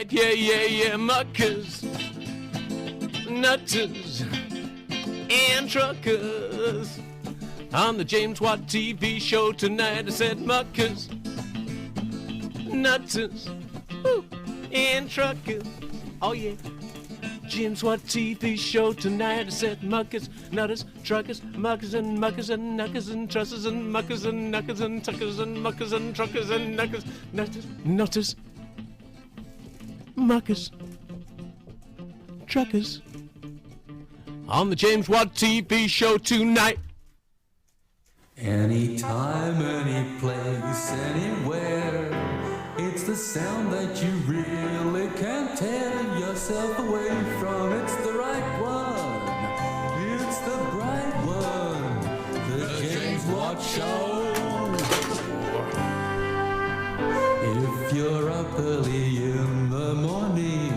Yeah, yeah, yeah, muckers, nutters, and truckers. On the James Watt TV show tonight, I said muckers, nutters, and truckers. Oh yeah. James Watt TV show tonight, I said muckers, nutters, truckers, muckers and muckers and knuckers and trussers and muckers and knuckers and tuckers and muckers and truckers and knuckers, nutters, nutters, muckers, truckers. On the James Watt TV show tonight. Anytime, any place, anywhere, it's the sound that you really can't tear yourself away from. It's the right one, it's the bright one, the James Watt Show. If you're up early in the morning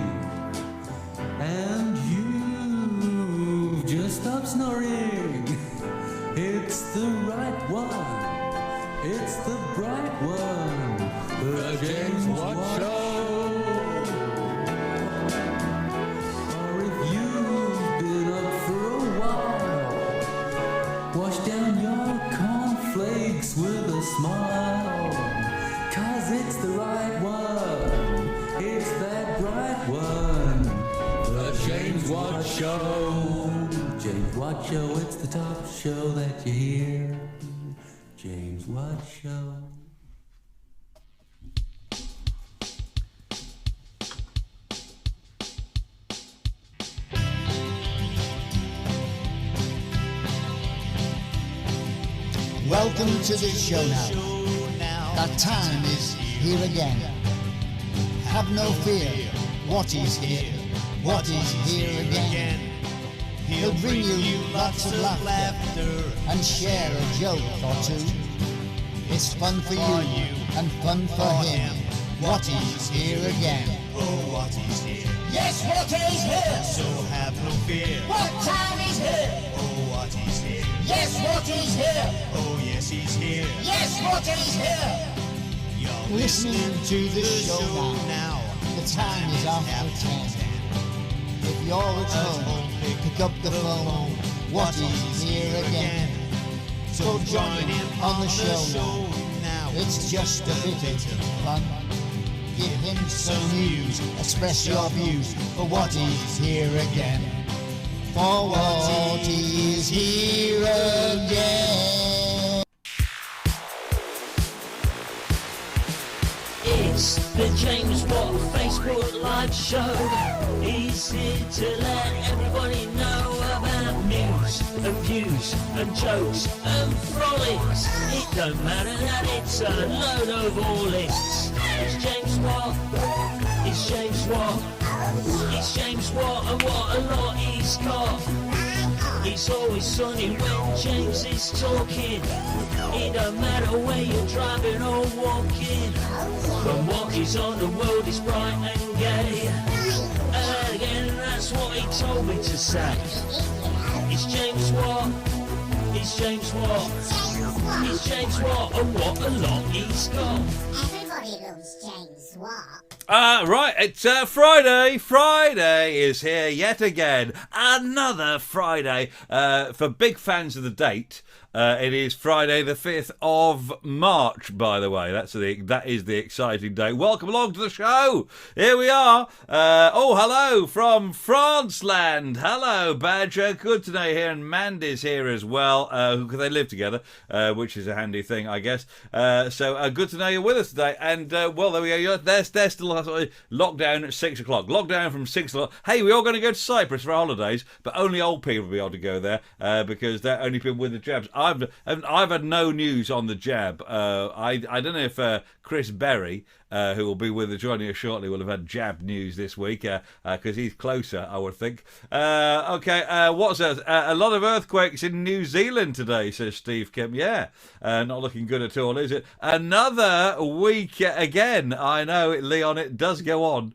and you've just stopped snoring, it's the right one, it's the bright one, the James Watt Show. Or if you've been up for a while, wash down your cornflakes with a smile, 'cause it's the right one, it's that bright one, the James Watt Show. James Watt Show, it's the top show that you hear. James Watt Show. Welcome to the show now. That time is here again. Have no fear, Watty's here. Watty's here again. He'll bring you lots of laughter and share a joke or two. It's fun for you and fun for him. Watty's here again. Oh, Watty's here. Yes, Watty's here. So have no fear. What time is here? Oh, Watty's here. Yes, Watty's here. Oh, yes, he's here. Yes, Watty's here. You're Listening to the show now. The time is after 10. If you're at home, pick up the phone. Watty's here again. So join him on the show now. It's just a bit of fun. Give him some news, express your views, for Watty's here again. For Watty's here again. It's the James Watt Facebook Live show. He's here to let everybody know about news and views and jokes and frolics. It don't matter that it's a load of all lists. It's James Watt, it's James Watt, it's James Watt, and what a lot he's got. It's always sunny when James is talking. It don't matter where you're driving or walking. When what is on the world is bright and gay. Again, that's what he told me to say. It's James Watt, it's James Watt, it's James Watt, and what a lot he's got. Everybody loves James Watt. Right, it's Friday. Friday is here yet again. Another Friday. For big fans of the date, it is Friday the 5th of March, by the way. That is the exciting day. Welcome along to the show. Here we are. Hello from France land. Hello, Badger. Good to know you here. And Mandy's here as well. They live together, which is a handy thing, I guess. So good to know you're with us today. And, there we go. They're still lockdown at 6 o'clock. Lockdown from 6 o'clock. Hey, we're all going to go to Cyprus for holidays, but only old people will be able to go there because they're only people with the jabs. I've had no news on the jab. I don't know if Chris Berry, who will be with us joining us shortly, will have had jab news this week because he's closer, I would think. What's that? A lot of earthquakes in New Zealand today, says Steve Kim. Yeah, not looking good at all, is it? Another week again. I know, Leon, it does go on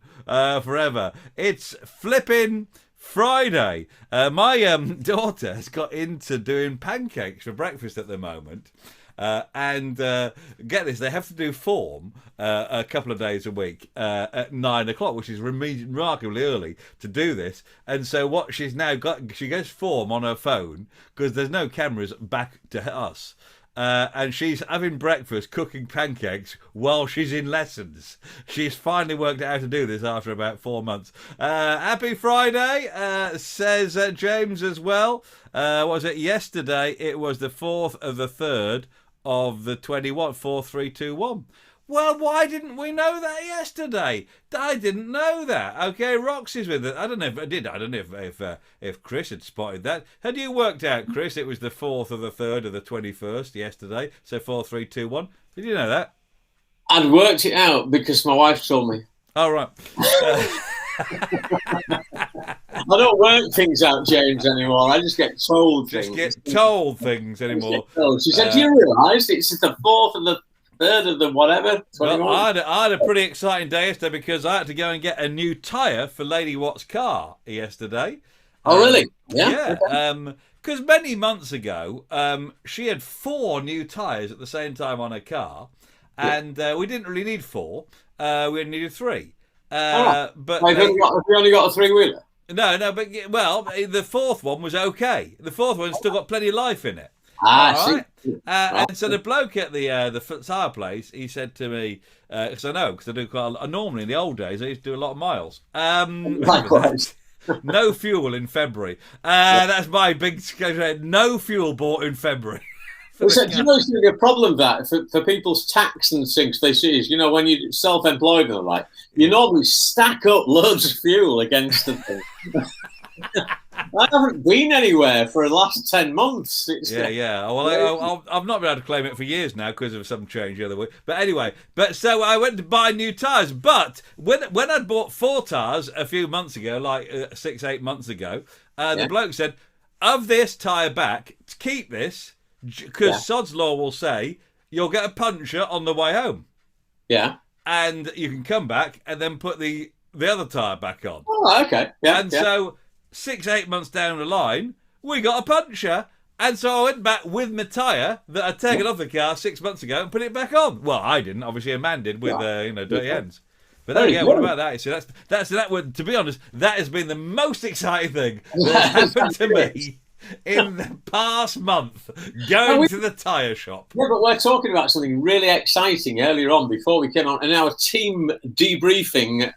forever. It's flipping Friday. My daughter has got into doing pancakes for breakfast at the moment. and get this, they have to do form a couple of days a week at 9 o'clock, which is remarkably early to do this. And so what she's now got, she gets form on her phone because there's no cameras back to us. And she's having breakfast, cooking pancakes while she's in lessons. She's finally worked out how to do this after about 4 months. Happy Friday, says James as well. Was it yesterday? It was the 4th of the 3rd of the 21, 4, 3, 2, 1. Well, why didn't we know that yesterday? I didn't know that. Okay, Roxy's with it. I don't know if I did. I don't know if Chris had spotted that. Had you worked out, Chris? It was the 4th of the 3rd of the 21st yesterday. So 4, 3, 2, 1. Did you know that? I'd worked it out because my wife told me. Oh, right. I don't work things out, James, anymore. I just get told things. Just get told things anymore. She said, do you realise it's the 4th of the 3rd of the whatever? Well, I had a pretty exciting day yesterday because I had to go and get a new tyre for Lady Watt's car yesterday. Oh, really? Yeah. Because many months ago, she had 4 new tyres at the same time on her car, and we didn't really need 4. We only needed 3. But have you only got a 3-wheeler? No, but well, the 4th one was okay. The 4th one's still got plenty of life in it. Right. And so the bloke at the tyre place, he said to me, because I do quite a lot. Normally in the old days, I used to do a lot of miles. Likewise. No fuel in February. That's my big no fuel bought in February. Do you know it's going to be a problem that for people's tax and things they see is, when you're self-employed and the like, you normally stack up loads of fuel against the thing. I haven't been anywhere for the last 10 months. Yeah. Well, I've not been able to claim it for years now because of some change the other week. But anyway, so I went to buy new tyres. But when I'd bought 4 tyres a few months ago, like 6-8 months ago, the bloke said, of this tyre back, keep this, because Sod's Law will say you'll get a puncture on the way home. Yeah. And you can come back and then put the other tyre back on. Oh, okay. Yeah. So 6-8 months down the line, we got a puncture. And so I went back with my tyre that I'd taken off the car 6 months ago and put it back on. Well, I didn't. Obviously, a man did with dirty hands. But there you go. What about that? So that would, to be honest, that has been the most exciting thing that has happened to me in the past month, going to the tyre shop. Yeah, but we're talking about something really exciting earlier on before we came on, and our team debriefing.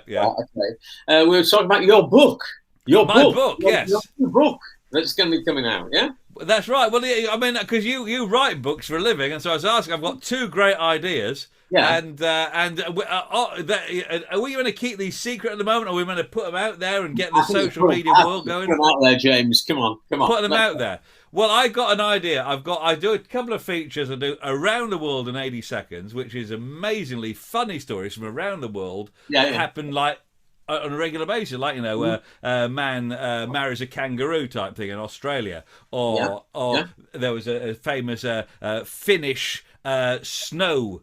Yeah. Okay. We were talking about your book. My book, yes. Your book that's going to be coming out, yeah? That's right. Well, I mean, because you write books for a living, and so I was asking, I've got 2 great ideas. Yeah. And are we going to keep these secret at the moment, or are we going to put them out there and get the social media world going? Put them out there, James. Come on. Put them out there. Well, I got an idea. I do a couple of features. I do Around the World in 80 Seconds, which is amazingly funny stories from around the world that happen like on a regular basis, like a man marries a kangaroo type thing in Australia, or there was a famous Finnish snow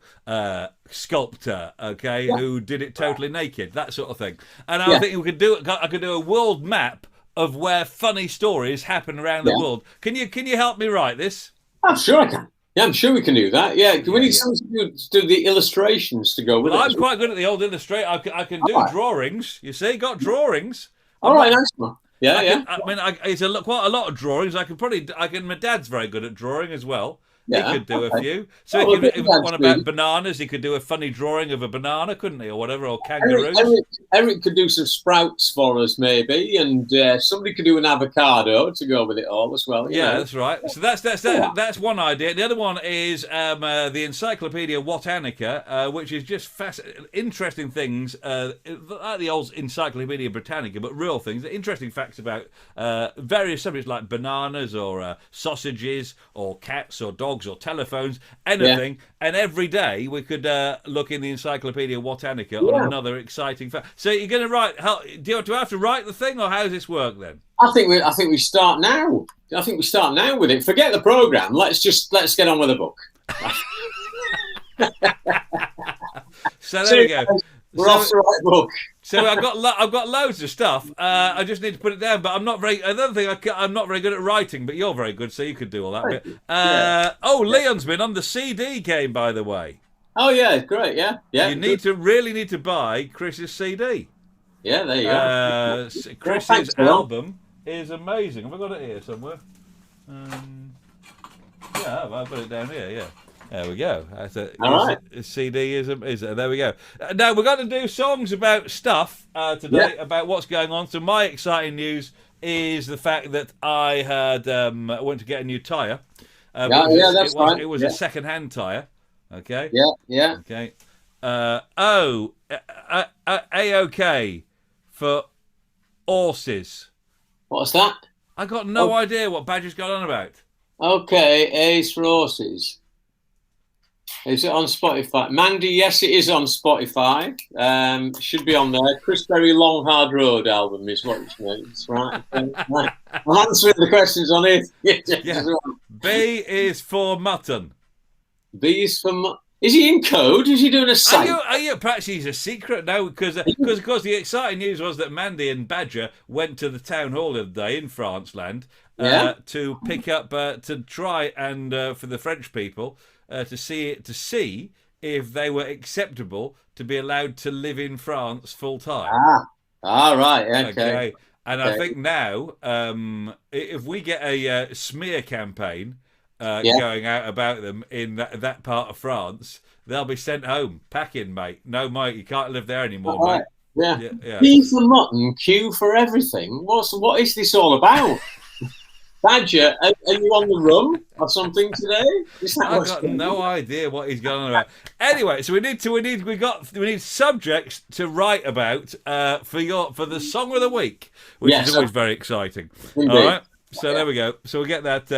sculptor, who did it totally naked, that sort of thing. And I think I could do a world map of where funny stories happen around the world. Can you help me write this? I'm sure I can. Yeah, I'm sure we can do that. Yeah, we need someone to do the illustrations to go with it. I'm quite good at the old illustrate. I can do drawings. You see, got drawings. All right, nice one. Yeah. It's quite a lot of drawings. My dad's very good at drawing as well. Yeah, he could do a few. So if you want about bananas, he could do a funny drawing of a banana, couldn't he? Or whatever, or kangaroos. Eric could do some sprouts for us, maybe, and somebody could do an avocado to go with it all as well. That's right. So that's one idea. The other one is the Encyclopedia Botanica, which is just interesting things, like the old Encyclopedia Britannica, but real things, interesting facts about various subjects like bananas or sausages or cats or dogs or telephones, anything, and every day we could look in the Encyclopedia Botanica on another exciting fact. So you're going to write? Do I have to write the thing, or how does this work then? I think we start now. I think we start now with it. Forget the program. Let's get on with the book. So there you go. We're off the right book. So I've got loads of stuff. I just need to put it down, but I'm not very. Another thing, I'm not very good at writing, but you're very good, so you could do all that bit. Leon's been on the CD game, by the way. Oh yeah, great. Yeah. You really need to buy Chris's CD. Yeah, there you go. Chris's album is amazing. Have I got it here somewhere? Yeah, I've got it down here. Yeah. There we go. All right. CD is there we go. Now we're going to do songs about stuff today, about what's going on. So my exciting news is the fact that I had went to get a new tyre. It was a second-hand tyre. Okay. Yeah. Okay. A-OK for horses. What's that? I got no idea what Badger's got on about. Okay, A's for horses. Is it on Spotify? Mandy, yes, it is on Spotify. Should be on there. Chris Berry Long Hard Road album is what it's named. Right. I'm answering the questions on it. Yeah. B is for mutton. B is for Is he in code? Is he doing a site? Are you? Perhaps he's a secret now, because of course the exciting news was that Mandy and Badger went to the town hall the other day in France land to pick up to try and for the French people to see if they were acceptable to be allowed to live in France full time. Right, okay. And I think now, if we get a smear campaign going out about them in that part of France, they'll be sent home packing, mate. No, mate, you can't live there anymore, mate. Yeah. P for mutton, Q for everything. What is this all about? Badger, are you on the rum or something today? I've got no idea what he's going on about. Anyway, so we need subjects to write about for the song of the week, which is always very exciting. Indeed. All right. So there we go. So we'll get that.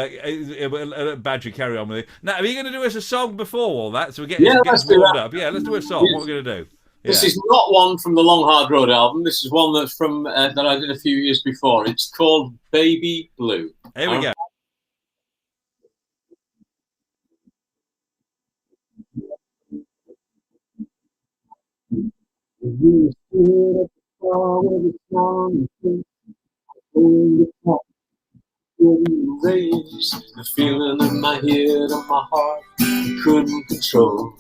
Badger, carry on with it. Now, are you going to do us a song before all that? So we get warmed up. Yeah, let's do a song. Yes. What are we going to do? This is not one from the Long Hard Road album. This is one that's from that I did a few years before. It's called Baby Blue. Here we go. Raise the feeling in my head and my heart couldn't control.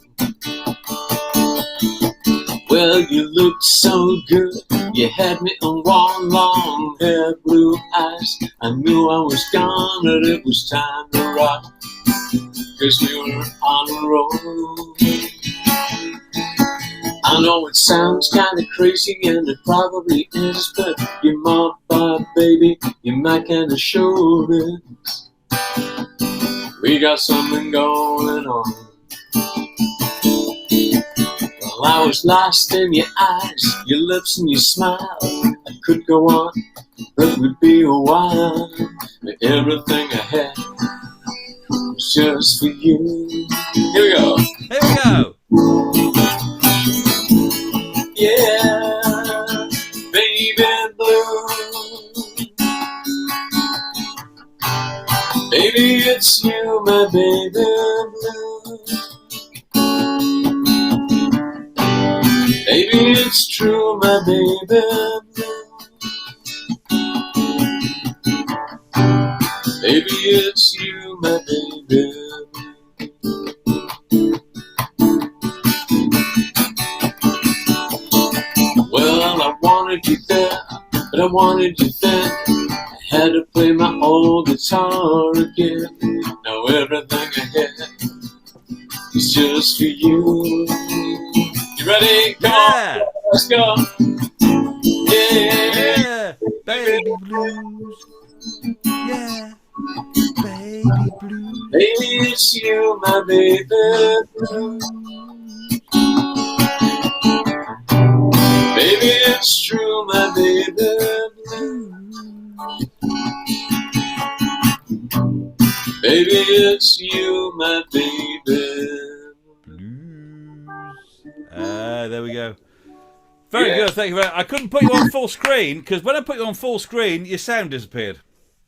Well, you looked so good, you had me on one long hair, blue eyes. I knew I was gone, and it was time to rock, 'cause we were on a roll. I know it sounds kind of crazy, and it probably is, but you're my baby, you're my kind of showbiz. We got something going on. Well, I was lost in your eyes, your lips and your smile. I could go on, but it would be a while. Everything I had was just for you. Here we go. Here we go. Yeah, baby blue. Baby, it's you, my baby blue. Baby, it's true, my baby blue. Baby, it's you, my baby blue. Well, I wanted you there, but I wanted you then. I had to play my old guitar again. Now everything I had is just for you. You ready? Come on, let's go. Yeah, baby blues. Yeah, baby blues. Baby, it's you, my baby blue. Baby, it's true, my baby blue. Baby, it's you, my baby blues. There we go. Very good, thank you very much. I couldn't put you on full screen, because when I put you on full screen, your sound disappeared.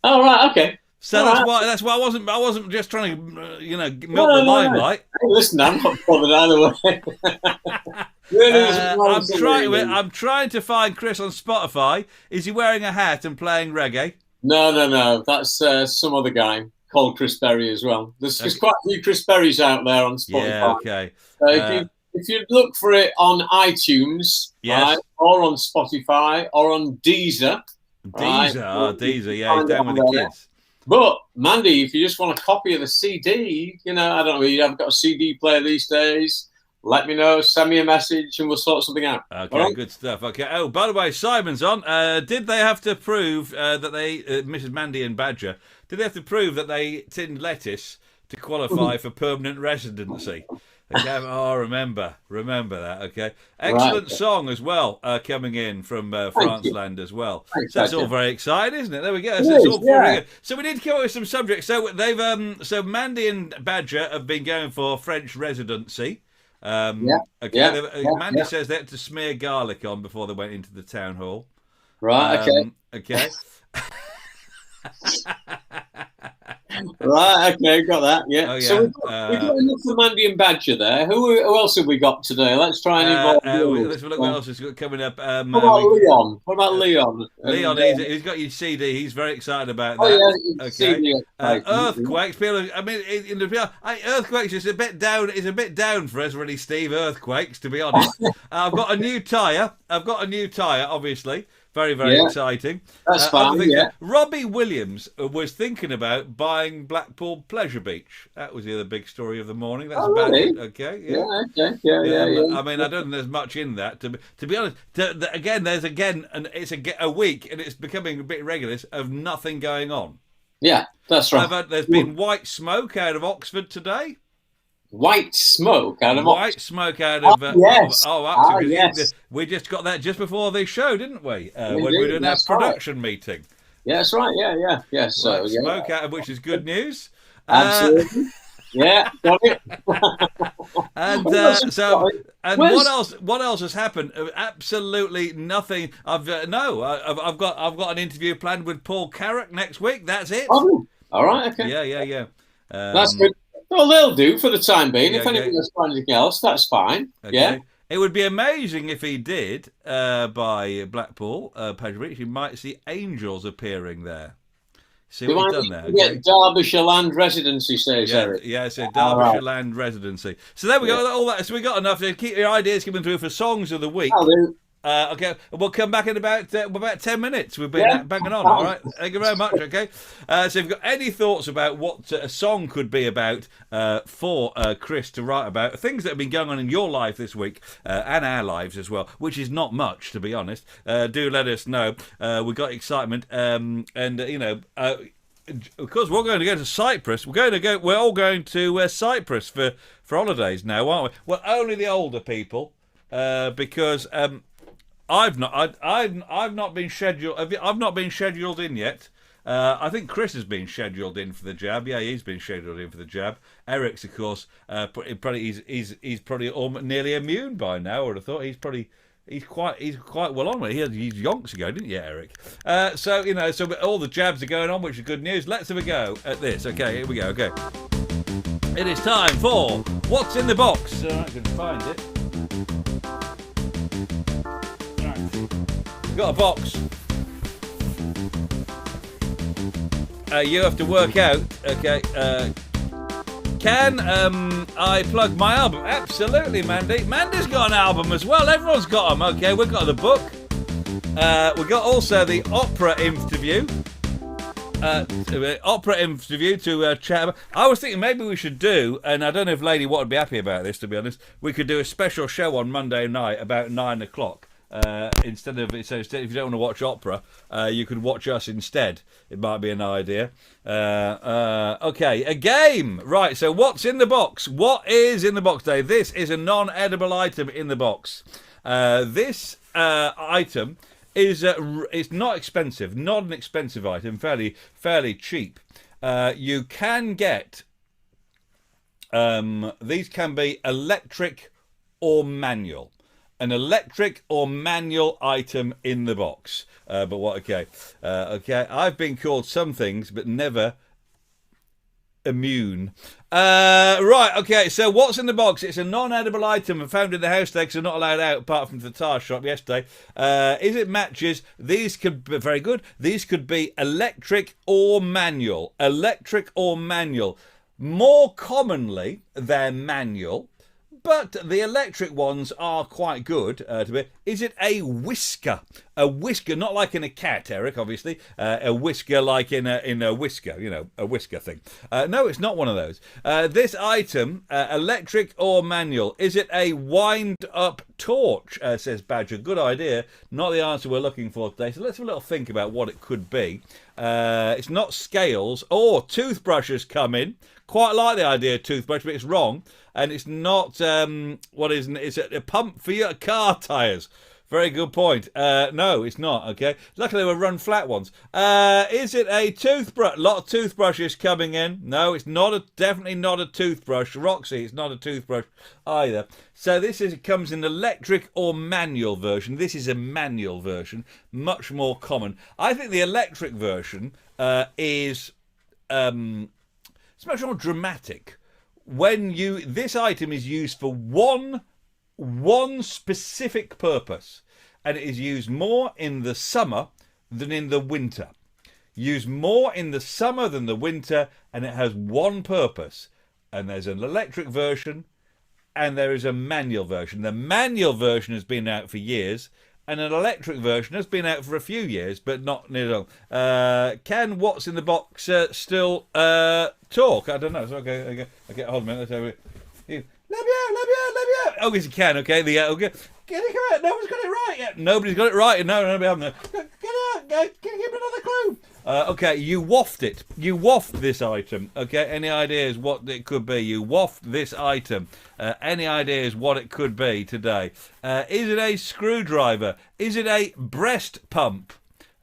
Oh, right, okay. So that's why I wasn't just trying to, milk the limelight. Hey, listen, I'm not bothered either way. Really doesn't know I'm it's a trying. really. I'm trying to find Chris on Spotify. Is he wearing a hat and playing reggae? No. That's some other guy called Chris Berry as well. There's quite a few Chris Berrys out there on Spotify. Yeah. Okay. If you look for it on iTunes, Yes. right, or on Spotify, or on Deezer, right, Deezer. Yeah, he's down with the kids. But Mandy, if you just want a copy of the CD, I don't know, you haven't got a CD player these days. Let me know. Send me a message, and we'll sort something out. Okay, right? good stuff. Okay. Oh, by the way, Simon's on. Did they have to prove that they, Mrs. Mandy and Badger, did they have to prove that they tinned lettuce to qualify for permanent residency? Okay. Oh, remember that. Okay. Excellent song as well, coming in from Franceland as well. Thanks, so that's all Badger. very exciting, isn't it? There we go. It So it's is, all very yeah. good. So we need to come up with some subjects. So they've so Mandy and Badger have been going for French residency. Mandy says they had to smear garlic on before they went into the town hall. Right, Okay. Right, okay, got that. Yeah. Oh, yeah. So we've got enough for Mandy and Badger there. Who else have we got today? Let's try and involve you. Let's look what else is coming up. What about Leon? What about Leon? Leon, he's got your CD. He's very excited about that. Oh yeah, Okay. CD. Earthquakes. People, I mean, earthquakes is a bit down. Is a bit down for us, really, Steve. Earthquakes, to be honest. I've got a new tyre. Obviously. Very, very exciting. That's fine. Yeah. Robbie Williams was thinking about buying Blackpool Pleasure Beach. That was the other big story of the morning. That's about really? it. Okay. Yeah. Okay. Yeah. I mean, I don't think there's much in that. To be honest, and it's a week, and it's becoming a bit regular of nothing going on. Yeah, that's right. There's been white smoke out of Oxford today. White smoke out of White smoke out of yes. Yes. We just got that just before the show, didn't we? When we were doing our production meeting. Yeah, that's right. Yeah. So smoke out of which is good news. Absolutely. Yeah, got it. And what else has happened? Absolutely nothing. I've got an interview planned with Paul Carrack next week. That's it. Oh, all right. Okay. Yeah. That's good. Well, they'll do for the time being. If anything else, anything else, that's fine. Okay. Yeah. It would be amazing if he did by Blackpool, Pleasure Beach. You might see angels appearing there. See what he's done there. Yeah, Derbyshire Land Residency, says Eric. Yeah, it's a Derbyshire Land Residency. So there we go. All that. So we got enough to keep your ideas coming through for songs of the week. Okay, we'll come back in about 10 minutes. We've been banging on, all right? Thank you very much, okay? So if you've got any thoughts about what a song could be about for Chris to write about, things that have been going on in your life this week and our lives as well, which is not much, to be honest, do let us know. We've got excitement because we're going to go to Cyprus. We're all going to Cyprus for holidays now, aren't we? Well, only the older people, because I've not been scheduled. I've not been scheduled in yet. I think Chris has been scheduled in for the jab. Yeah, he's been scheduled in for the jab. Eric's, of course, he's probably nearly immune by now. I would have thought he's quite well on with it. He's yonks ago, didn't you, Eric? So all the jabs are going on, which is good news. Let's have a go at this. Okay, here we go. Okay, it is time for What's in the Box. So I can find it. Got a box. You have to work out. Okay. Can I plug my album? Absolutely, Mandy. Mandy's got an album as well. Everyone's got them. Okay, we've got the book. We've got also the opera interview. To chat about. I was thinking maybe we should do, and I don't know if Lady Watt would be happy about this, to be honest. We could do a special show on Monday night about 9 o'clock. Instead if you don't want to watch opera, you could watch us instead. It might be an idea. Okay, a game. Right, so what's in the box? What is in the box today? This is a non-edible item in the box. This item is it's not expensive, not an expensive item, fairly cheap. You can get these can be electric or manual. An electric or manual item in the box. But what? Okay. I've been called some things, but never immune. Right, okay, so what's in the box? It's a non-edible item found in the house today because they're not allowed out apart from the tire shop yesterday. Is it matches? These could be very good. These could be electric or manual. Electric or manual. More commonly, they're manual. But the electric ones are quite good to be. Is it a whisker? A whisker, not like in a cat, Eric, obviously. A whisker like in a whisker, you know, a whisker thing. No, it's not one of those. This item, electric or manual, is it a wind-up torch? Says Badger. Good idea. Not the answer we're looking for today. So let's have a little think about what it could be. It's not scales. Or toothbrushes come in. Quite like the idea of toothbrush, but it's wrong. And it's not, it's a pump for your car tyres. Very good point. No, it's not, okay? Luckily, they were run flat ones. Is it a toothbrush? A lot of toothbrushes coming in. No, it's not definitely not a toothbrush. Roxy, it's not a toothbrush either. So it comes in electric or manual version. This is a manual version, much more common. I think the electric version is it's much more dramatic. This item is used for one specific purpose, and it is used more in the summer than in the winter. Used more in the summer than the winter, and it has one purpose. And there's an electric version, and there is a manual version. The manual version has been out for years, and an electric version has been out for a few years, but not near long. Can what's in the box still talk? I don't know. So, okay, hold on a minute. Let's have it. Let me out. Oh, yes, you can, okay. Okay. Get it correct. No one's got it right yet. Nobody's got it right. No, we haven't. Get it out, guys. Can you give me another clue? Okay, you waft it. You waft this item. Okay, any ideas what it could be? You waft this item. Any ideas what it could be today? Is it a screwdriver? Is it a breast pump?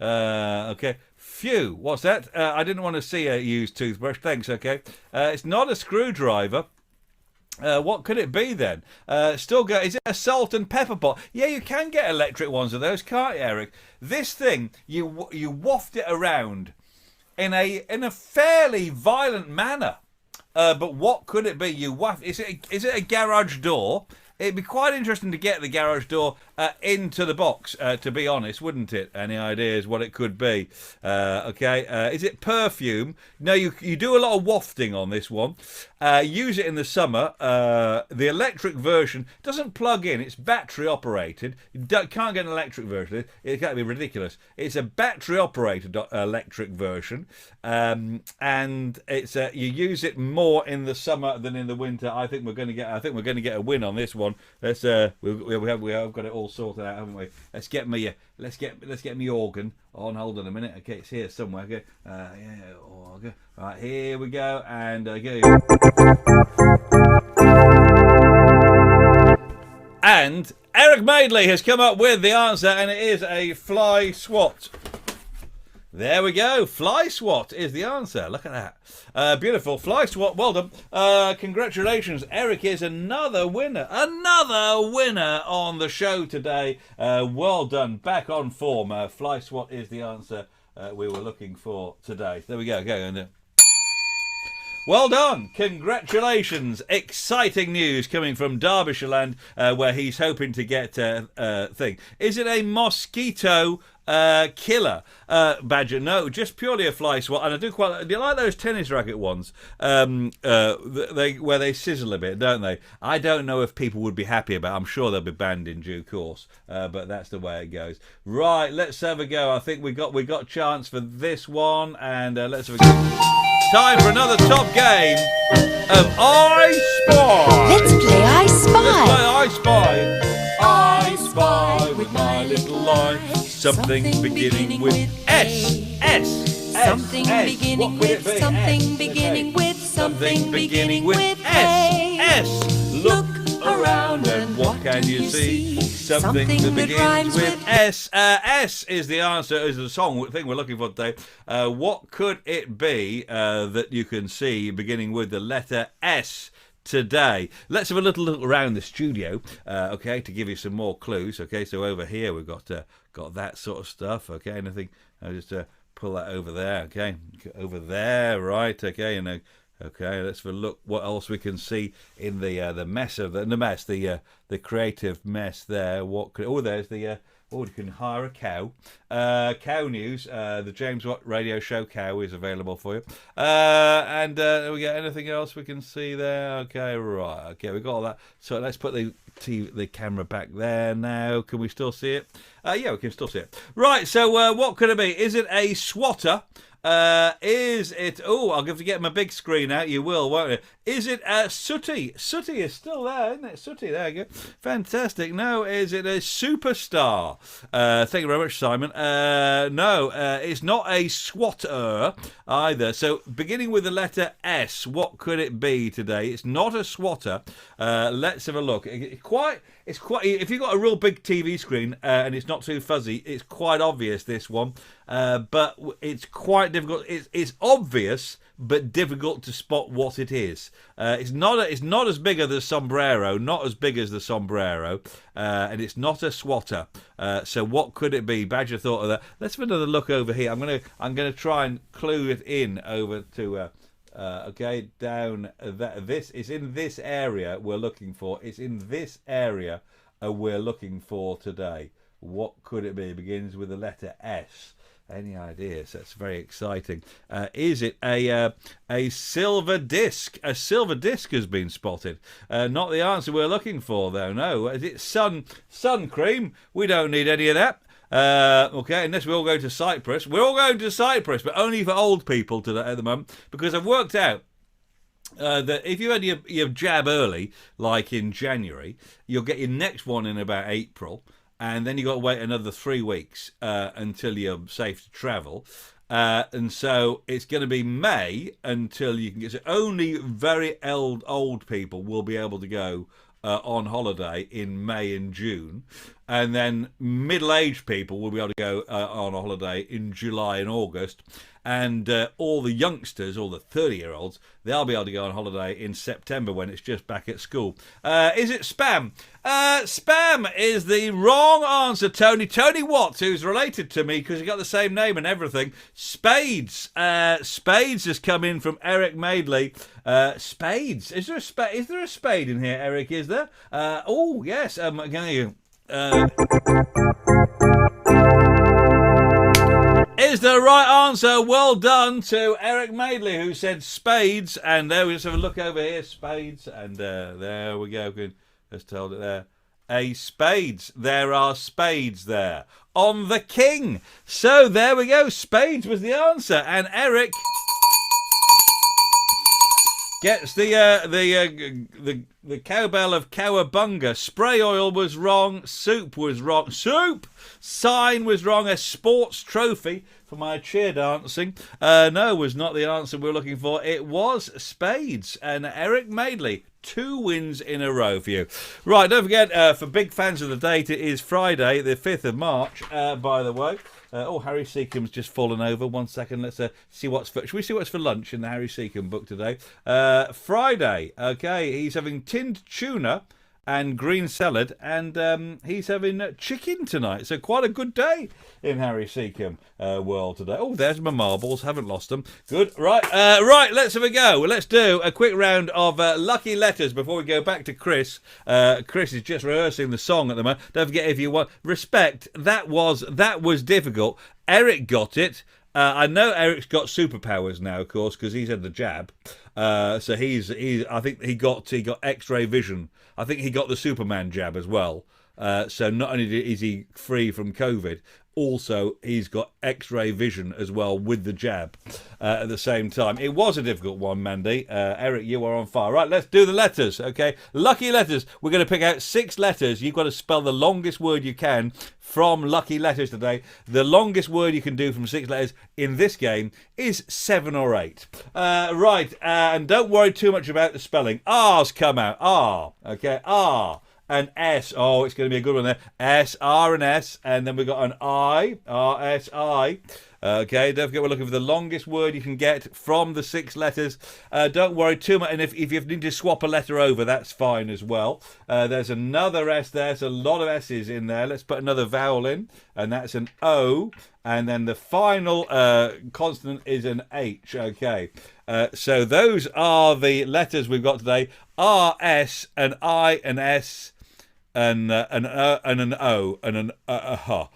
Okay. Phew, what's that? I didn't want to see a used toothbrush. Thanks, okay. It's not a screwdriver. What could it be then? Is it a salt and pepper pot? Yeah, you can get electric ones of those, can't you, Eric? This thing, you waft it around in a fairly violent manner. But what could it be? You waft. Is it a garage door? It'd be quite interesting to get the garage door into the box, to be honest, wouldn't it? Any ideas what it could be? Okay, is it perfume? No, you do a lot of wafting on this one. Use it in the summer. The electric version doesn't plug in. It's battery operated. You can't get an electric version. It can't be ridiculous. It's a battery operated electric version, and it's you use it more in the summer than in the winter. I think we're going to get a win on this one. Let's we have got it all sorted out, haven't we? Let's get me organ on. Hold on a minute. Okay, it's here somewhere. Okay, organ. Right, here we go, and go. And Eric Madeley has come up with the answer, and it is a fly swat. There we go. Fly swat is the answer. Look at that. Beautiful. Fly swat. Well done. Congratulations. Eric is another winner. Another winner on the show today. Well done. Back on form. Fly swat is the answer we were looking for today. There we go. Go. Well done. Congratulations. Exciting news coming from Derbyshire land, where he's hoping to get a thing. Is it a mosquito killer badger? No, just purely a fly swat. And I do you like those tennis racket ones? Where they sizzle a bit, don't they? I don't know if people would be happy about it. I'm sure they'll be banned in due course, but that's the way it goes. Right, let's have a go. I think we got chance for this one, and let's have a go. Time for another top game of I Spy. Let's play I Spy. Let's play I Spy. I spy with my little eye something beginning with S. Something beginning with something beginning with something beginning with S. Look around and what can you see? Something that begins with S. S is the answer, is the thing we're looking for today. What could it be that you can see beginning with the letter S today? Let's have a little look around the studio, okay, to give you some more clues. Okay, so over here we've got that sort of stuff. Okay, anything? I'll just pull that over there. Okay, over there, right? Okay, and Okay, let's have a look what else we can see in the creative mess there. There's the you can hire a cow. Cow news. The James Watt radio show Cow is available for you. And we got anything else we can see there? Okay, right. Okay, we got all that. So let's put the camera back there now. Can we still see it? Yeah, we can still see it. Right. So what could it be? Is it a swatter? Is it... Oh, I'll have to get my big screen out. You will, won't you? Is it a Sooty? Sooty is still there, isn't it? Sooty, there you go. Fantastic. No, is it a superstar? Thank you very much, Simon. No, it's not a swatter either. So, beginning with the letter S, what could it be today? It's not a swatter. Let's have a look. It's quite... If you've got a real big TV screen and it's not too fuzzy, it's quite obvious, this one. But it's quite difficult. It's obvious, but difficult to spot what it is. It's not as big as the sombrero, not as big as the sombrero, and it's not a swatter. So what could it be? Badger thought of that. Let's have another look over here. I'm gonna try and clue it in over to. Okay, down this is in this area we're looking for. It's in this area we're looking for today. What could it be? It begins with the letter S. Any ideas? That's very exciting. Is it a silver disc? A silver disc has been spotted. Not the answer we're looking for, though. No. Is it sun cream? We don't need any of that. Okay, unless we all go to Cyprus. We're all going to Cyprus, but only for old people today at the moment, because I've worked out that if you had your jab early, like in January, you'll get your next one in about April, and then you've got to wait another 3 weeks until you're safe to travel. And so it's going to be May until you can get... So only very old people will be able to go on holiday in May and June, and then middle-aged people will be able to go on a holiday in July and August, and all the youngsters, all the 30-year-olds, they'll be able to go on holiday in September when it's just back at school. Is it spam? Spam is the wrong answer, Tony. Tony Watts, who's related to me because he got the same name and everything. Spades. Spades has come in from Eric Madeley. Spades. Is there a spade in here, Eric? Is there? Oh, yes. Is the right answer. Well done to Eric Madeley, who said spades. And there we just have a look over here. Spades. And there we go. Let's hold it there. A spades. There are spades there. On the king. So there we go. Spades was the answer. And Eric gets the cowbell of cowabunga. Spray oil was wrong. Soup was wrong. Soup! Sign was wrong. A sports trophy for my cheer dancing. No, was not the answer we were looking for. It was spades. And Eric Madeley, 2 wins in a row for you. Right, don't forget, for big fans of the date, it is Friday, the 5th of March, by the way. Harry Seacombe's just fallen over. 1 second, let's see what's for... Should we see what's for lunch in the Harry Seacombe book today? Friday, okay, he's having tinned tuna and green salad, and he's having chicken tonight. So quite a good day in Harry Seacombe world today. Oh, there's my marbles. Haven't lost them. Good. Right, let's have a go. Let's do a quick round of lucky letters before we go back to Chris. Chris is just rehearsing the song at the moment. Don't forget, if you want respect, that was difficult. Eric got it. I know Eric's got superpowers now, of course, because he's had the jab. So I think he got X-ray vision. I think he got the Superman jab as well. So not only is he free from COVID, also he's got X-ray vision as well with the jab at the same time. It was a difficult one, Mandy. Eric, you are on fire. Right, let's do the letters, okay? Lucky letters. We're going to pick out 6 letters. You've got to spell the longest word you can from lucky letters today. The longest word you can do from 6 letters in this game is 7 or 8. Right, and don't worry too much about the spelling. R's come out. R, okay? R. and S. Oh, it's going to be a good one there. S, R, and S. And then we've got an I, R, S, I. Okay, don't forget we're looking for the longest word you can get from the 6 letters. Don't worry too much, and if you need to swap a letter over, that's fine as well. There's another S there, there's a lot of S's in there. Let's put another vowel in, and that's an O, and then the final consonant is an H. Okay, so those are the letters we've got today. R, S, an I, an S, and an O, and an H.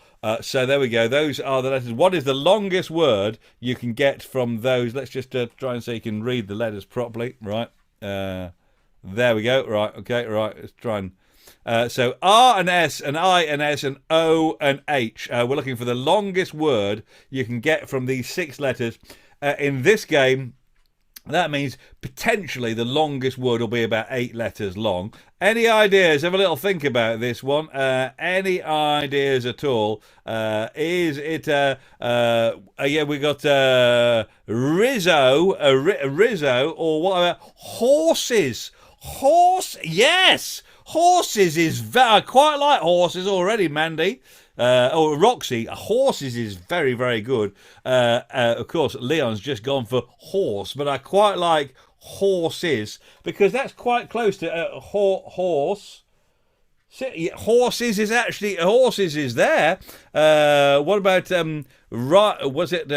So there we go. Those are the letters. What is the longest word you can get from those? Let's just try and see you can read the letters properly. Right. There we go. Right. Okay. Right. Let's try and... so R and S and I and S and O and H. We're looking for the longest word you can get from these 6 letters. In this game, that means potentially the longest word will be about 8 letters long. Any ideas? Have a little think about this one. Any ideas at all? Is it? Yeah, we got Rizzo, Rizzo, or what about horses? Yes, horses is. I quite like horses already, Mandy. Roxy, horses is very, very good. Of course, Leon's just gone for horse, but I quite like horses because that's quite close to horse. Horses is actually horses is there. What about was it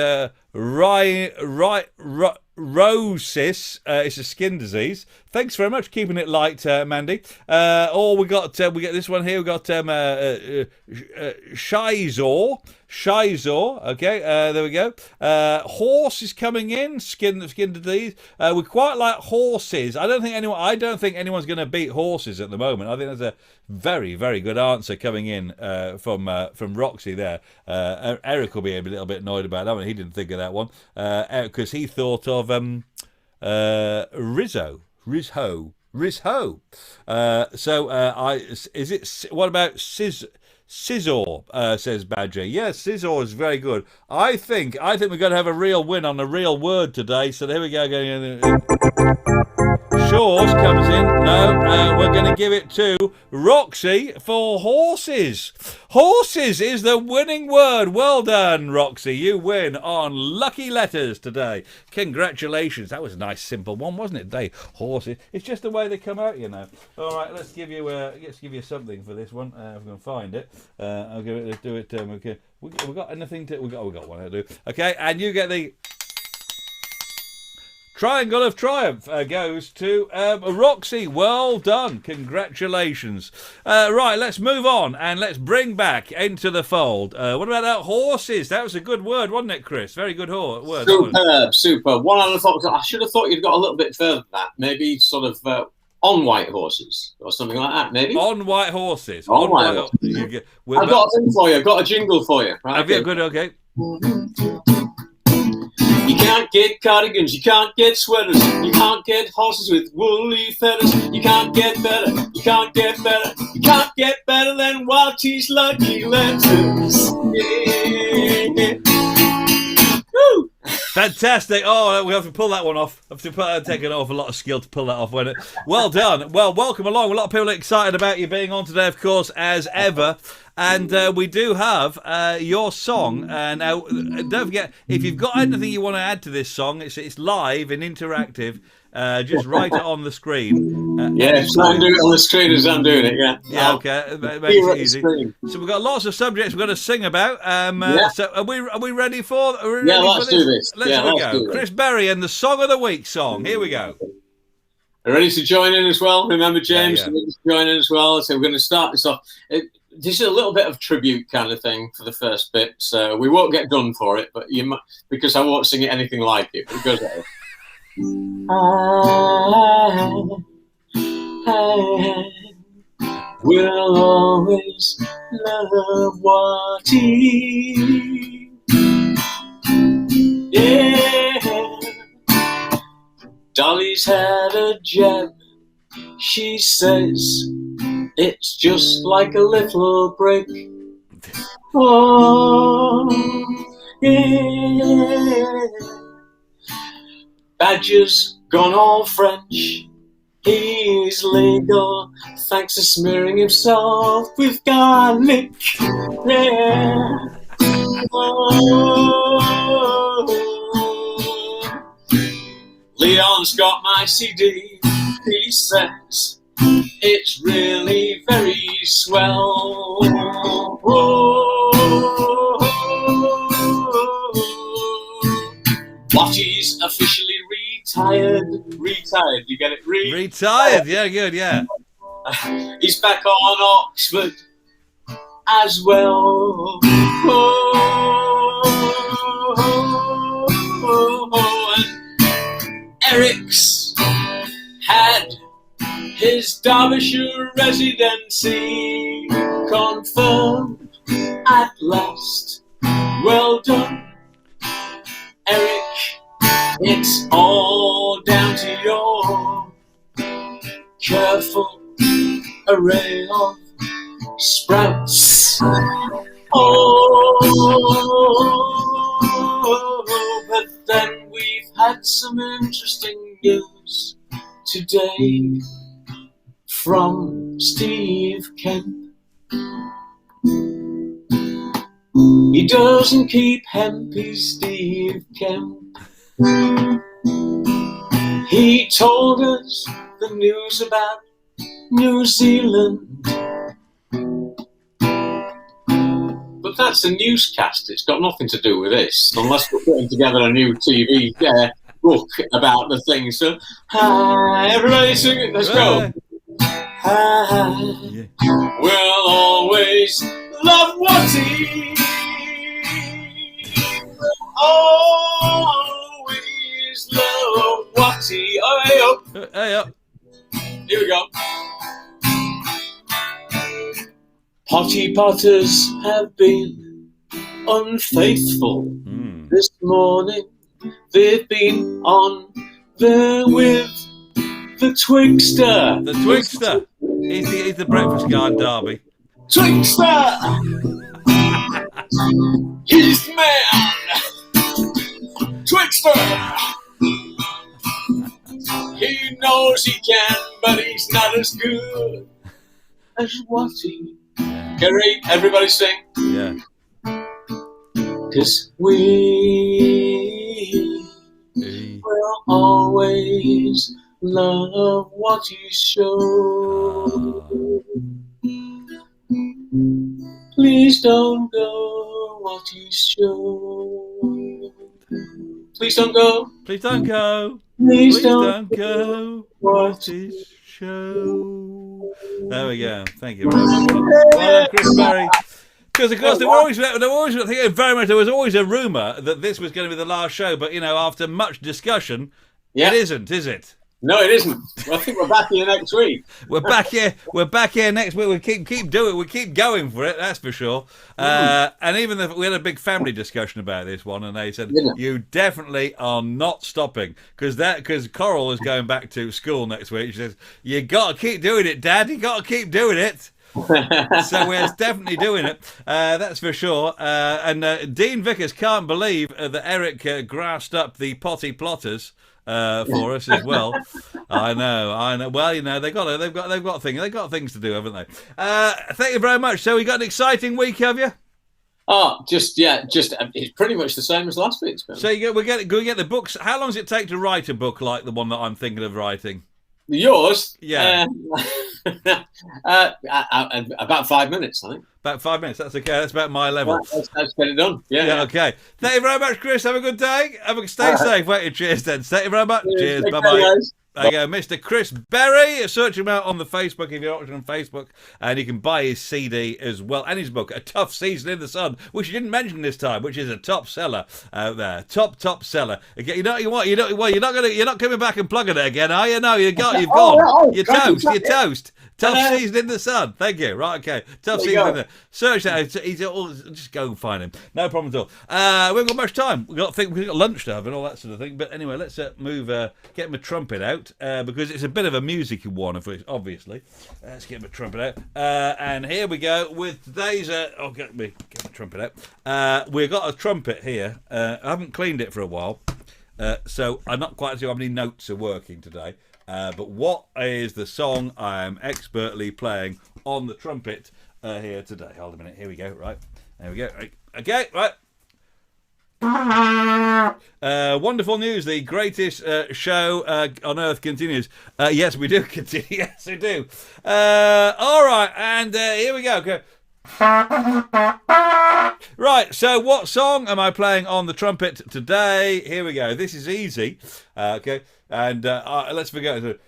Rhosis? It's a skin disease. Thanks very much, keeping it light, Mandy. Or we got this one here. We got Shizor. Okay, there we go. Horse is coming in. Skin disease. We quite like horses. I don't think anyone's going to beat horses at the moment. I think that's a very, very good answer coming in from Roxy there. Eric will be a little bit annoyed about that one. He didn't think of that one because he thought of Rizzo. Is it? What about Scissor? Says Badger. Yes, Scissor is very good. I think we're going to have a real win on a real word today. So here we go. Shores comes in. No, we're going to give it to Roxy for horses. Horses is the winning word. Well done, Roxy. You win on Lucky Letters today. Congratulations. That was a nice, simple one, wasn't it? Today, horses. It's just the way they come out, you know. All right, let's give you something for this one. If we can find it, I'll give it. Let's do it. Okay. We got anything to? We got one to do. Okay, and you get the. Triangle of Triumph goes to Roxy. Well done. Congratulations. Right, let's move on and let's bring back into the fold. What about that horses? That was a good word, wasn't it, Chris? Very good word. Superb. One other thought. I should have thought you'd got a little bit further than that. Maybe sort of on white horses or something like that, maybe. On white horses. On white horses. I've got a thing for you. I've got a jingle for you. Right, have you? Good, okay. You can't get cardigans, you can't get sweaters, you can't get horses with woolly feathers. You can't get better, you can't get better, you can't get better than Watty's Lucky Letters. Yeah. Woo! Fantastic. Oh, we have to pull that one off. Take an awful lot of skill to pull that off, won't it? Well done. Well, welcome along. A lot of people are excited about you being on today, of course, as ever. And we do have your song. Now, don't forget, if you've got anything you want to add to this song, it's live and interactive. Just write it on the screen. Try and do it on the screen as I'm doing it, yeah. Yeah, okay. It makes it easy. So we've got lots of subjects we're going to sing about. So are we ready for let's do this. Let's go. Chris Berry and the Song of the Week song. Here we go. Are you ready to join in as well? Remember, James, to join in as well. So we're going to start this off. This is a little bit of tribute kind of thing for the first bit, so we won't get done for it, but you might, because I won't sing it anything like it. But it goes like I will always love Watty. Yeah, Dolly's had a jab. She says it's just like a little break. Oh, yeah. Badger's gone all French. He's legal, thanks to smearing himself with garlic. Yeah. Oh. Leon's got my CD. He says it's really very swell. Watty's officially retired. Retired, you get it? Retired, yeah, good, yeah. He's back on Oxford as well. And Eric's had his Derbyshire residency confirmed at last. Well done, Eric. It's all down to your careful array of sprouts. Oh, but then we've had some interesting news today from Steve Kemp. He doesn't keep hemp, he's Steve Kemp. He told us the news about New Zealand. But that's a newscast. It's got nothing to do with this, unless we're putting together a new TV book about the thing. So, hi, everybody sing it. Let's go. Hi, we'll always love Watty. Always love Watty. Oh, hey up. Hey up. Here we go. Potty Potters have been unfaithful this morning. They've been on there with the Twigster. The Twigster. He's the breakfast guy in Derby. Twigster! He's the man! Twigster! He knows he can, but he's not as good as Watty. Gary, everybody sing. Yeah. 'Cause we will always love Watty's show. Please don't go, Watty's show. Please don't go. Please don't go. Please Please don't go. Watty's show. There we go. Thank you very much. Well done, Chris Barry. Because of course there was always a rumour that this was going to be the last show, but after much discussion, it isn't, is it? No, it isn't. I think we're back here next week. We're back here next week. We keep doing it. We keep going for it. That's for sure. And even we had a big family discussion about this one, and they said you definitely are not stopping because Coral is going back to school next week. She says you got to keep doing it, Dad. You got to keep doing it. So we're definitely doing it. That's for sure. And Dean Vickers can't believe that Eric grassed up the potty plotters. For us as well. I know. Well, they've got things to do, haven't they? Thank you very much. So we got an exciting week, have you? Oh, just it's pretty much the same as last week's. So we get the books. How long does it take to write a book like the one that I'm thinking of writing? Yours? Yeah. About 5 minutes, I think. About 5 minutes. That's okay. That's about my level. Let's get it done. Yeah. Okay. Thank you very much, Chris. Have a good day. Stay safe. Wait, cheers then. Thank you very much. Cheers. Bye bye. There you go, Mr. Chris Berry. Search him out on the Facebook if you're watching on Facebook, and you can buy his CD as well and his book, A Tough Season in the Sun, which you didn't mention this time, which is a top seller out there. Top seller. Again, you're not coming back and plugging it again, are you? No, you've gone. You're toast. Tough Season in the Sun. Thank you. Right, okay. Tough Season in the Search that. Just go and find him. No problem at all. We haven't got much time. We've got lunch to have and all that sort of thing. But anyway, let's get my trumpet out because it's a bit of a musical one, obviously. Let's get my trumpet out. And here we go with today's. Get my trumpet out. We've got a trumpet here. I haven't cleaned it for a while. So I'm not quite sure how many notes are working today. But what is the song I am expertly playing on the trumpet here today? Hold a minute. Here we go. Right. There we go. Right. Okay. Right. Wonderful news. The greatest show on earth continues. Yes, we do continue. Yes, we do. All right. And here we go. Okay. Right, so what song am I playing on the trumpet today? Here we go. This is easy. Okay. And let's forget it.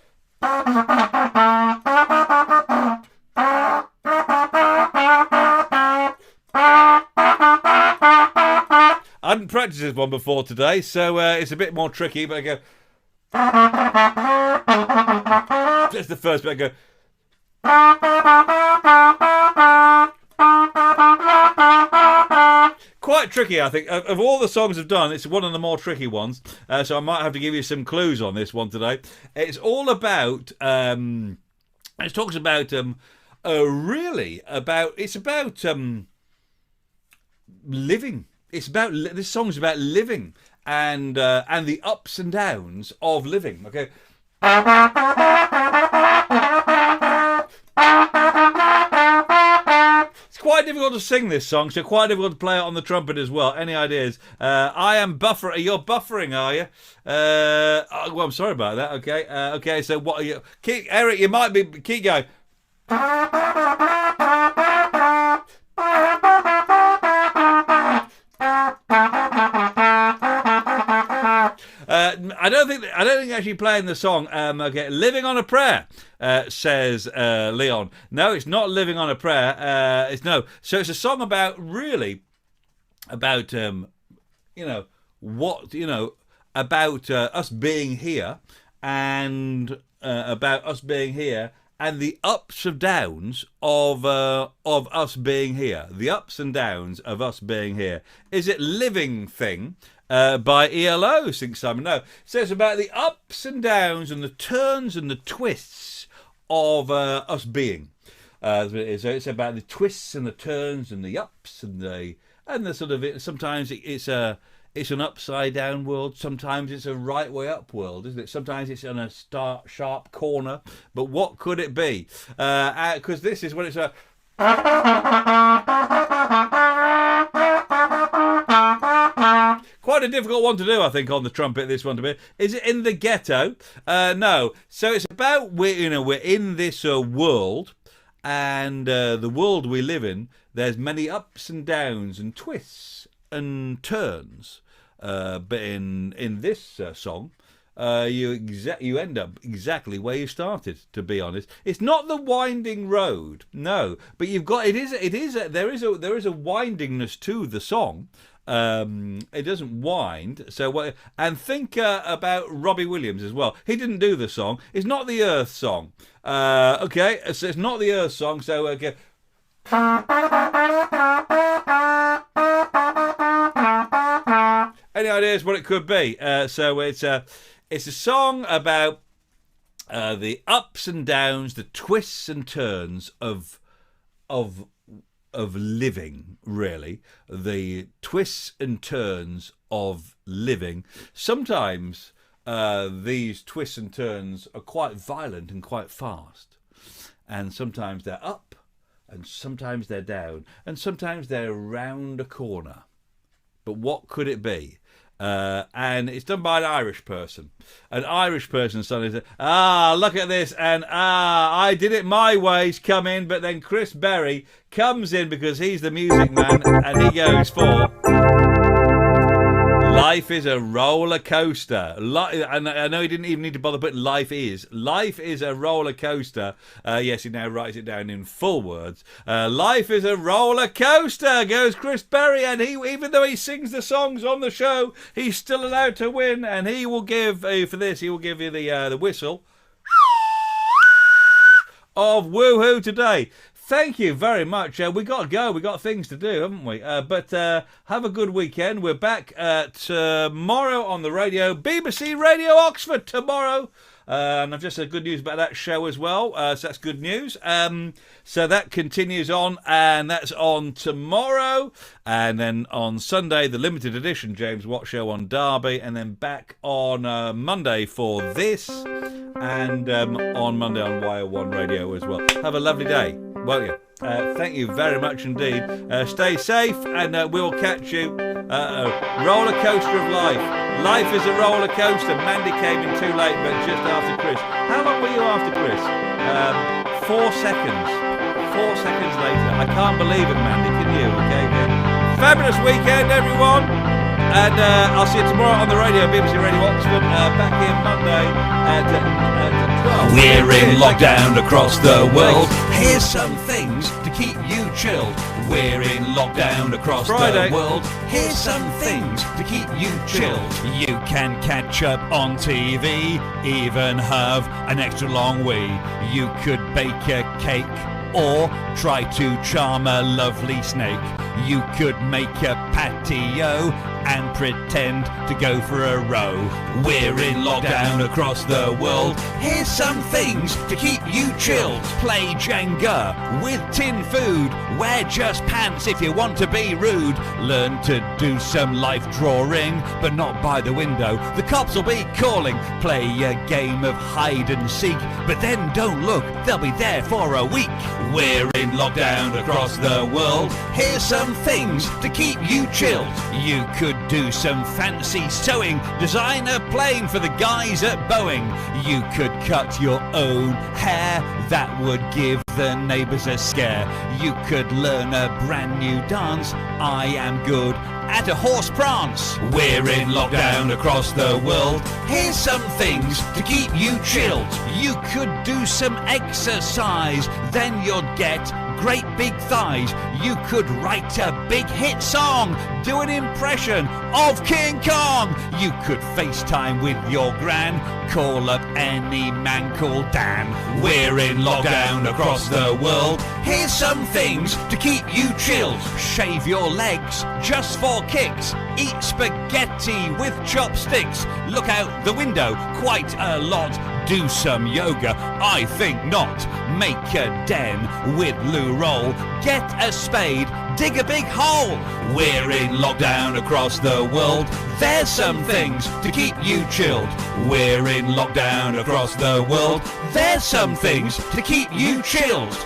I hadn't practiced this one before today, so it's a bit more tricky, but I go. That's the first bit. I go. Quite tricky, I think. Of all the songs I've done, it's one of the more tricky ones. So I might have to give you some clues on this one today. It's all about. It talks about really about. It's about living. It's about this song's about living and the ups and downs of living. Okay. It's quite difficult to sing this song, so quite difficult to play it on the trumpet as well. Any ideas? I am buffering. You're buffering, are you? Well, I'm sorry about that. Okay. Okay. So what are you? Eric, you might be. Keep going. I don't think actually playing the song. Okay, living on a prayer, says Leon. No, it's not living on a prayer. It's no. So it's a song about really about about us being here and about us being here and the ups and downs of us being here. The ups and downs of us being here. Is it Living Thing? By ELO, thinks Simon. No, so it's about the ups and downs and the turns and the twists of us being. So it's about the twists and the turns and the ups and the sort of. Sometimes it's an upside down world. Sometimes it's a right way up world, isn't it? Sometimes it's on a sharp corner. But what could it be? Because this is when it's a. Quite a difficult one to do, I think, on the trumpet. This one to be. Is it in the ghetto? No. So it's about we're in this world, and the world we live in. There's many ups and downs and twists and turns. But in this song, you end up exactly where you started. To be honest, it's not the winding road. No, but you've got there is a windingness to the song. It doesn't wind. So what? And think about Robbie Williams as well. He didn't do the song. It's not the Earth song. Okay, so it's not the Earth song. So okay. Any ideas what it could be? So it's a song about the ups and downs, the twists and turns of living, really. The twists and turns of living. Sometimes these twists and turns are quite violent and quite fast. And sometimes they're up, and sometimes they're down, and sometimes they're round a corner. But what could it be? And it's done by an Irish person. An Irish person suddenly said, look at this, and I did it my ways, come in, but then Chris Berry comes in because he's the music man, and he goes for Life is a roller coaster. And I know he didn't even need to bother putting life is. Life is a roller coaster. Yes, he now writes it down in full words. Life is a roller coaster, goes Chris Berry, and he, even though he sings the songs on the show, he's still allowed to win, and he will give, for this, he will give you the whistle of woohoo today. Thank you very much. We got to go. We got things to do, haven't we? But have a good weekend. We're back tomorrow on the radio. BBC Radio Oxford tomorrow. And I've just had good news about that show as well. So that's good news. So that continues on, and that's on tomorrow. And then on Sunday, the limited edition James Watt Show on Derby. And then back on Monday for this. And on Monday on Wire 1 Radio as well. Have a lovely day, won't you? Thank you very much indeed. Stay safe, and we'll catch you. Roller coaster of life. Life is a roller coaster. Mandy came in too late, but just after Chris. How long were you after Chris? 4 seconds. 4 seconds later. I can't believe it, Mandy. Can you? Okay, good. Fabulous weekend, everyone. And I'll see you tomorrow on the radio, BBC Radio Oxford. Back here Monday at 12. We're in lockdown across the world. Here's some things to keep you chilled. We're in lockdown across Friday. the world. Here's some things to keep you chilled. You can catch up on TV, even have an extra long wee. You could bake a cake or try to charm a lovely snake. You could make a patio and pretend to go for a row. We're in lockdown across the world. Here's some things to keep you chilled. Play Jenga with tin food. Wear just pants if you want to be rude. Learn to do some life drawing, but not by the window. The cops will be calling. Play a game of hide and seek, but then don't look, they'll be there for a week. We're in lockdown across the world. Here's some things to keep you chilled. You could do some fancy sewing, design a plane for the guys at Boeing. You could cut your own hair, that would give the neighbours a scare. You could learn a brand new dance, I am good at a horse prance. We're in lockdown across the world. Here's some things to keep you chilled. You could do some exercise, then you'd get great big thighs. You could write a big hit song, do an impression of King Kong. You could FaceTime with your gran, call up any man called Dan. We're in lockdown across the world. Here's some things to keep you chilled. Shave your legs just for kicks. Eat spaghetti with chopsticks. Look out the window quite a lot. Do some yoga, I think not. Make a den with loo roll. Get a spade, dig a big hole. We're in lockdown across the world. There's some things to keep you chilled. We're in lockdown across the world. There's some things to keep you chilled.